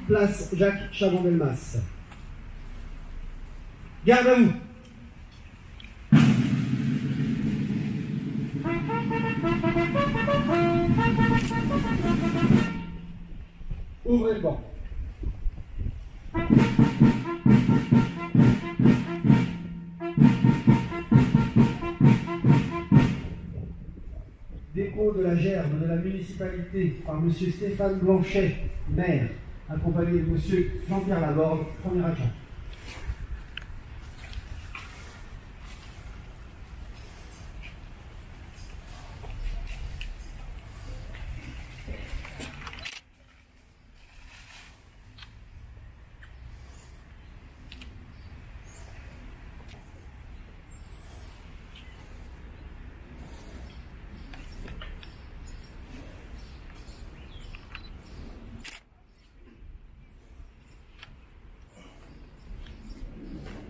place Jacques Chaban-Delmas. Garde à vous. Ouvrez le banc. Dépôt de la gerbe de la municipalité par M. Stéphane Blanchet, maire, accompagné de M. Jean-Pierre Laborde, premier adjoint.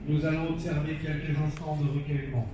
Nous allons observer quelques instants de recueillement.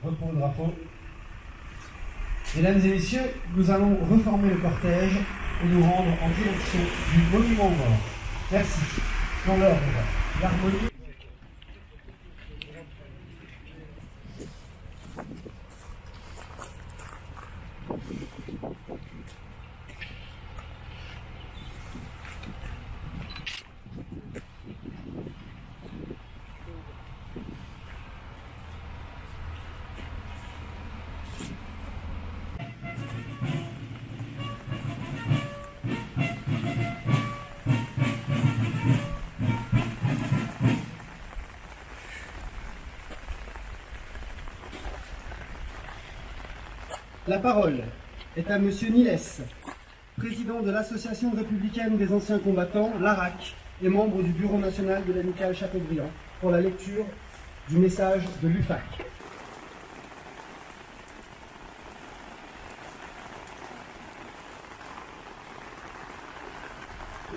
Repos le drapeau. Mesdames et messieurs, nous allons reformer le cortège et nous rendre en direction du monument aux morts. Merci. Dans l'ordre, l'harmonie. La parole est à M. Niles, président de l'Association républicaine des anciens combattants, l'ARAC, et membre du Bureau national de l'Amicale Chateaubriand, pour la lecture du message de l'UFAC.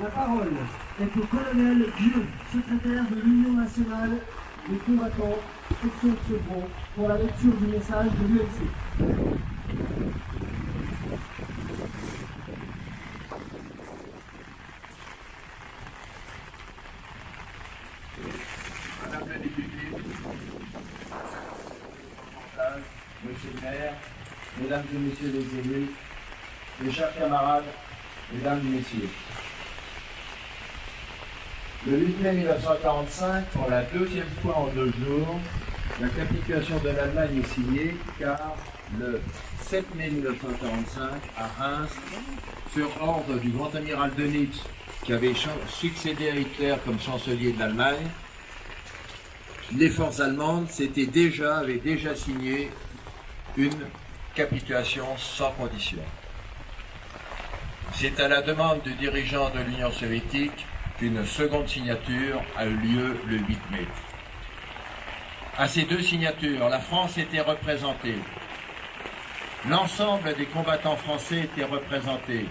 La parole est au colonel Dieu, secrétaire de l'Union nationale des combattants, section de Sevran, pour la lecture du message de l'UFC. Madame la députée, Monsieur le maire, Mesdames et Messieurs les élus, mes chers camarades, Mesdames et Messieurs. Le 8 mai 1945, pour la deuxième fois en 2 jours, la capitulation de l'Allemagne est signée, car le 7 mai 1945 à Reims, sur ordre du grand amiral Dönitz, qui avait succédé à Hitler comme chancelier de l'Allemagne, les forces allemandes avaient déjà signé une capitulation sans condition. C'est à la demande du dirigeant de l'Union soviétique qu'une seconde signature a eu lieu le 8 mai. À ces deux signatures, la France était représentée. L'ensemble des combattants français étaient représentés.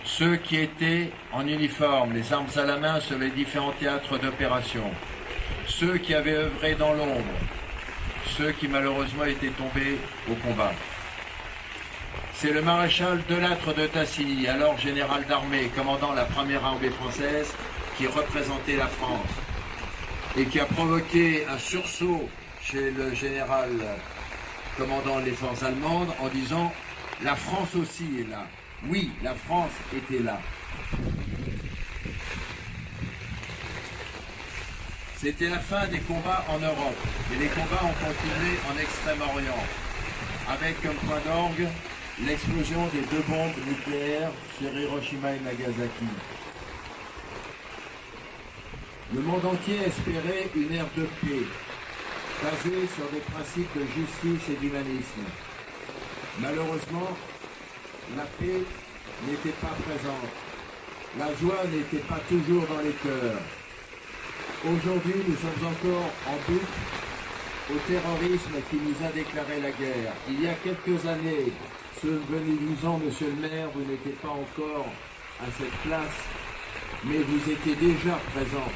Ceux qui étaient en uniforme, les armes à la main sur les différents théâtres d'opération. Ceux qui avaient œuvré dans l'ombre. Ceux qui malheureusement étaient tombés au combat. C'est le maréchal Delattre de Tassigny, alors général d'armée, commandant la première armée française, qui représentait la France et qui a provoqué un sursaut chez le général commandant les forces allemandes en disant « La France aussi est là ». Oui, la France était là. C'était la fin des combats en Europe et les combats ont continué en Extrême-Orient avec comme point d'orgue l'explosion des deux bombes nucléaires sur Hiroshima et Nagasaki. Le monde entier espérait une ère de paix, basée sur des principes de justice et d'humanisme. Malheureusement, la paix n'était pas présente. La joie n'était pas toujours dans les cœurs. Aujourd'hui, nous sommes encore en butte au terrorisme qui nous a déclaré la guerre. Il y a quelques années, souvenez-vous-en, monsieur le maire, vous n'étiez pas encore à cette place, mais vous étiez déjà présent.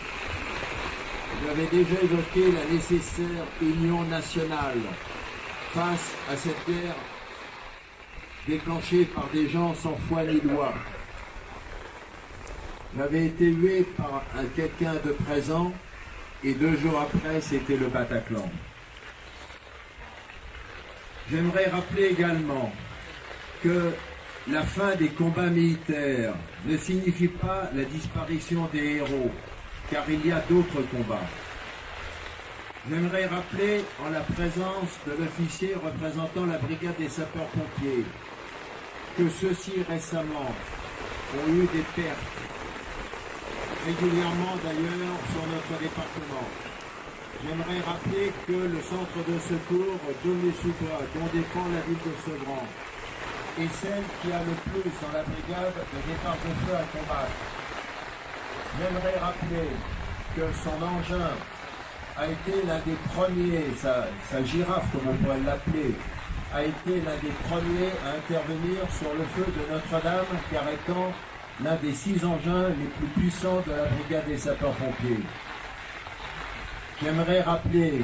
Vous avez déjà évoqué la nécessaire union nationale face à cette guerre déclenchée par des gens sans foi ni loi. Vous avez été hué par quelqu'un de présent et 2 jours après, c'était le Bataclan. J'aimerais rappeler également que la fin des combats militaires ne signifie pas la disparition des héros, car il y a d'autres combats. J'aimerais rappeler en la présence de l'officier représentant la brigade des sapeurs-pompiers que ceux-ci récemment ont eu des pertes, régulièrement d'ailleurs sur notre département. J'aimerais rappeler que le centre de secours d'Aulnay-sous-Bois, dont dépend la ville de Sevran, est celle qui a le plus dans la brigade de départ de feu à combattre. J'aimerais rappeler que son engin a été l'un des premiers, sa girafe comme on pourrait l'appeler, a été l'un des premiers à intervenir sur le feu de Notre-Dame, car étant l'un des 6 engins les plus puissants de la brigade des sapeurs-pompiers. J'aimerais rappeler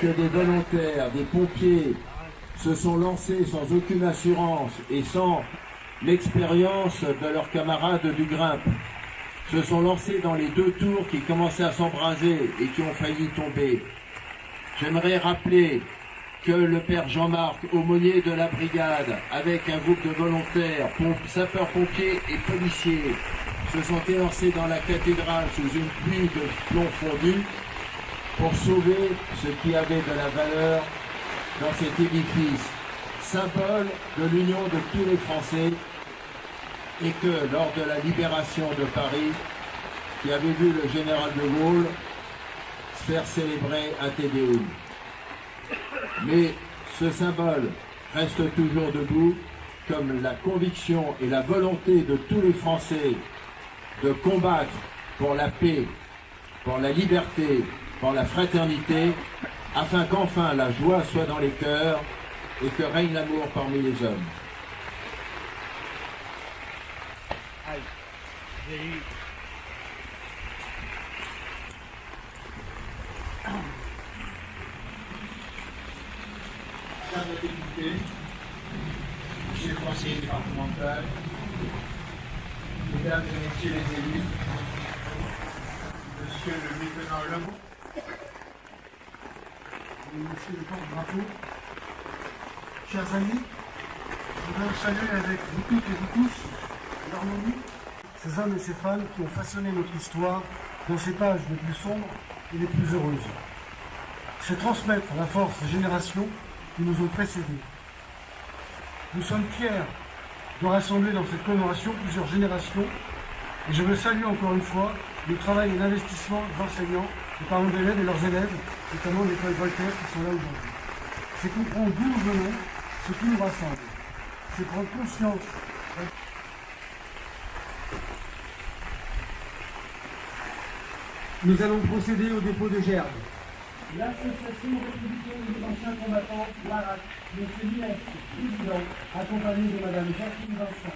que des volontaires, des pompiers, se sont lancés sans aucune assurance et sans l'expérience de leurs camarades du Grimpe, se sont lancés dans les 2 tours qui commençaient à s'embraser et qui ont failli tomber. J'aimerais rappeler que le père Jean-Marc, aumônier de la brigade, avec un groupe de volontaires, sapeurs-pompiers et policiers, se sont élancés dans la cathédrale sous une pluie de plomb fondu pour sauver ce qui avait de la valeur dans cet édifice, symbole de l'union de tous les Français, et que lors de la libération de Paris, qui avait vu le général de Gaulle faire célébrer un Te Deum. Mais ce symbole reste toujours debout, comme la conviction et la volonté de tous les Français de combattre pour la paix, pour la liberté, pour la fraternité, afin qu'enfin la joie soit dans les cœurs et que règne l'amour parmi les hommes. Madame la députée, Monsieur le conseiller départemental, Mesdames et Messieurs les élus, Monsieur le lieutenant Lemont, Monsieur le porte-drapeau, chers amis, je voudrais saluer avec vous toutes et vous tous l'harmonie, ces hommes et ces femmes qui ont façonné notre histoire dans ses pages les plus sombres et les plus heureuses. C'est transmettre la force des générations qui nous ont précédés. Nous sommes fiers de rassembler dans cette commémoration plusieurs générations et je veux saluer encore une fois le travail et l'investissement des enseignants, des parents d'élèves et leurs élèves, notamment de l'école Voltaire qui sont là aujourd'hui. C'est comprendre d'où nous venons, ce qui nous rassemble. C'est prendre conscience. Nous allons procéder au dépôt de gerbes. L'association républicaine des anciens combattants, l'ARAC, M. Nilès, président, accompagné de Mme Jacqueline Vincent.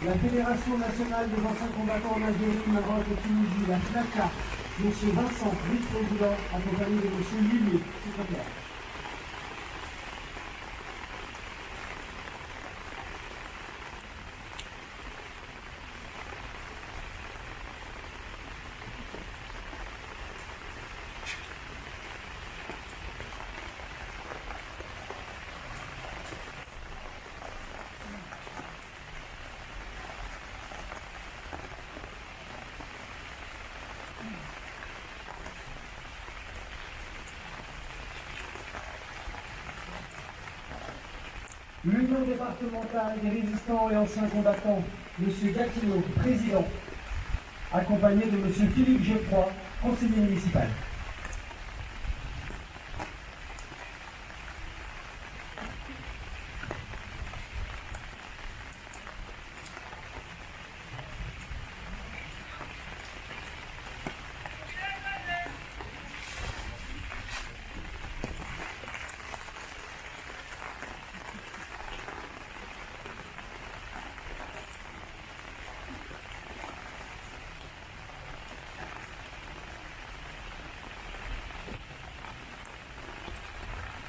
La Fédération nationale des anciens combattants en Algérie, Maroc et Tunisie, la FNACA, M. Vincent, vice-président, accompagné de M. Lullier, secrétaire. L'Union départementale des résistants et anciens combattants, M. Gatineau, président, accompagné de M. Philippe Geoffroy, conseiller municipal.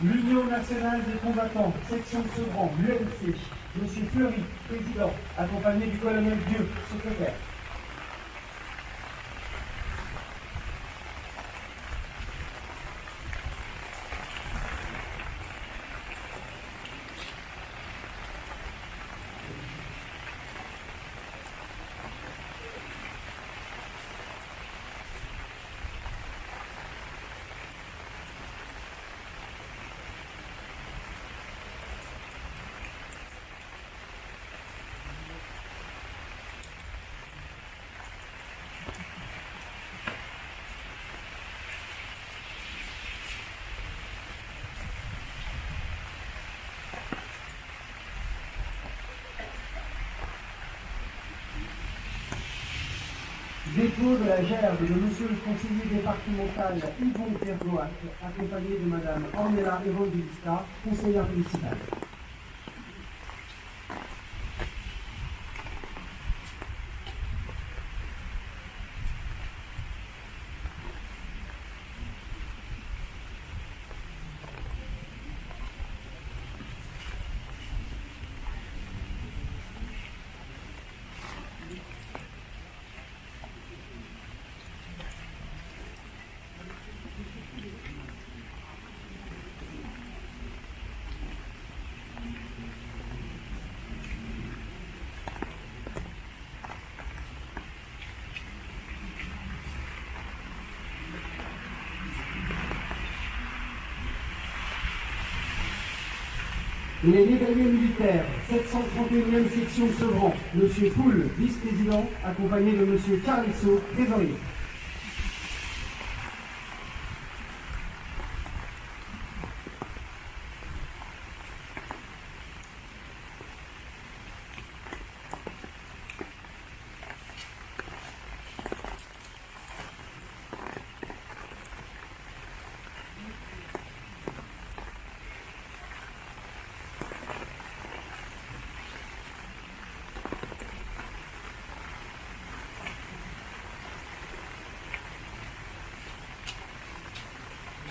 L'Union nationale des combattants, section de Sevran, l'UNC, M. Fleury, président, accompagné du colonel Dieu, secrétaire. Dépôt de la gerbe de monsieur le conseiller départemental Yvon Pergoat, accompagné de madame Ornella Evangelista, conseillère municipale. Les médaillés militaires, 731e section Sevran, M. Poul, vice-président, accompagné de M. Carlisso, trésorier.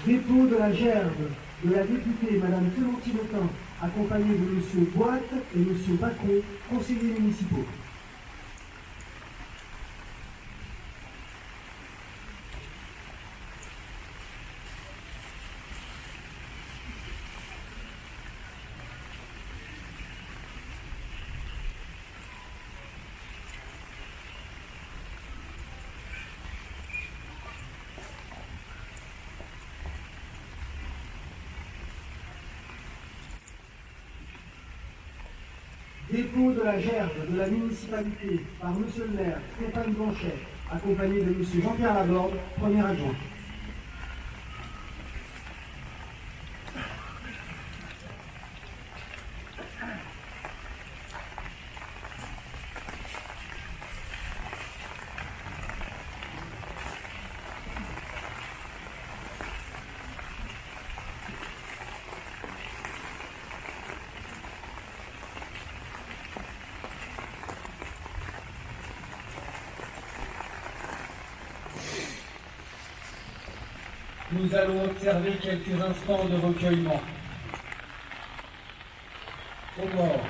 Dépôt de la gerbe de la députée Madame Clémentine Autain, accompagnée de Monsieur Boite et Monsieur Bacron, conseillers municipaux. Dépôt de la gerbe de la municipalité par Monsieur le maire Stéphane Blanchet, accompagné de Monsieur Jean-Pierre Laborde, premier adjoint. Nous allons observer quelques instants de recueillement. Aux morts.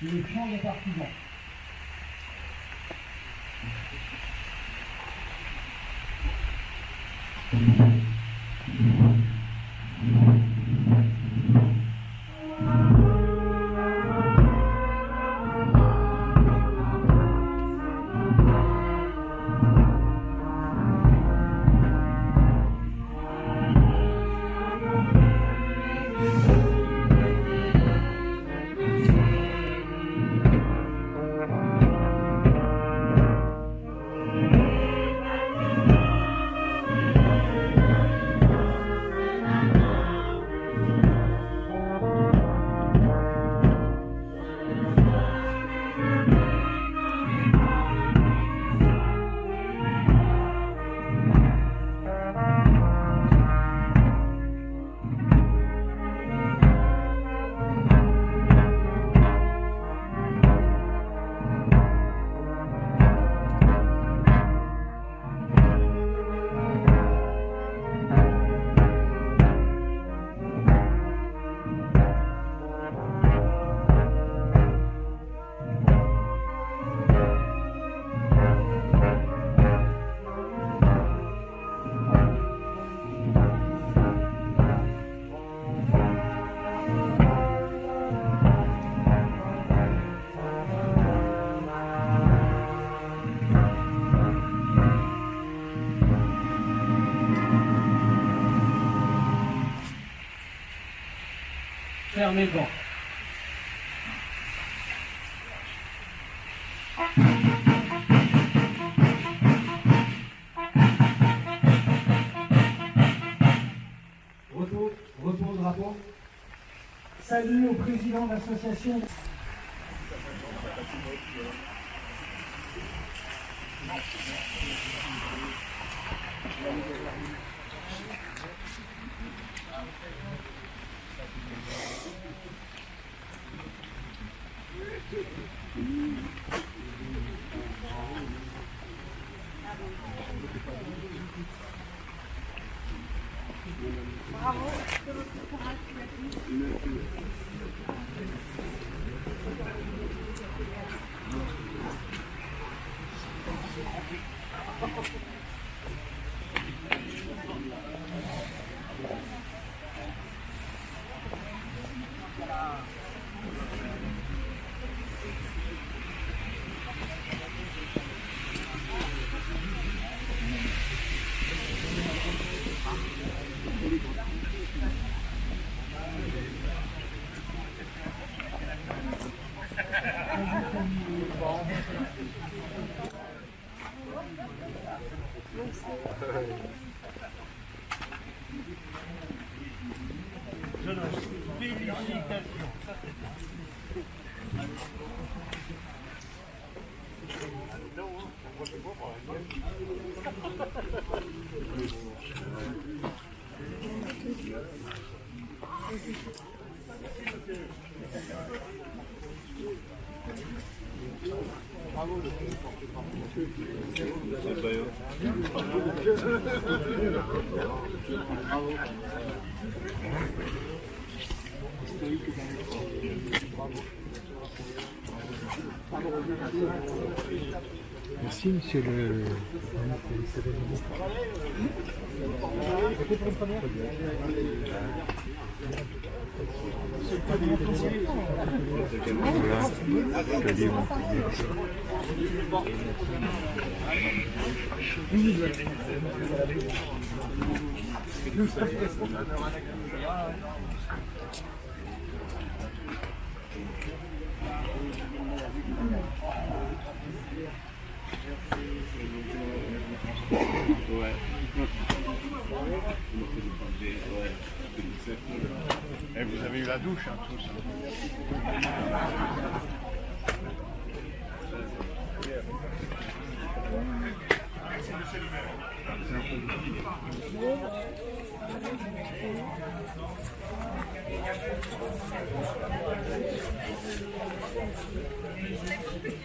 Le chant des partisans. Fermez banc. Retour au drapeau. Salut au président de l'association. Merci, monsieur le... Et vous avez eu la douche, hein, tous. Thank you.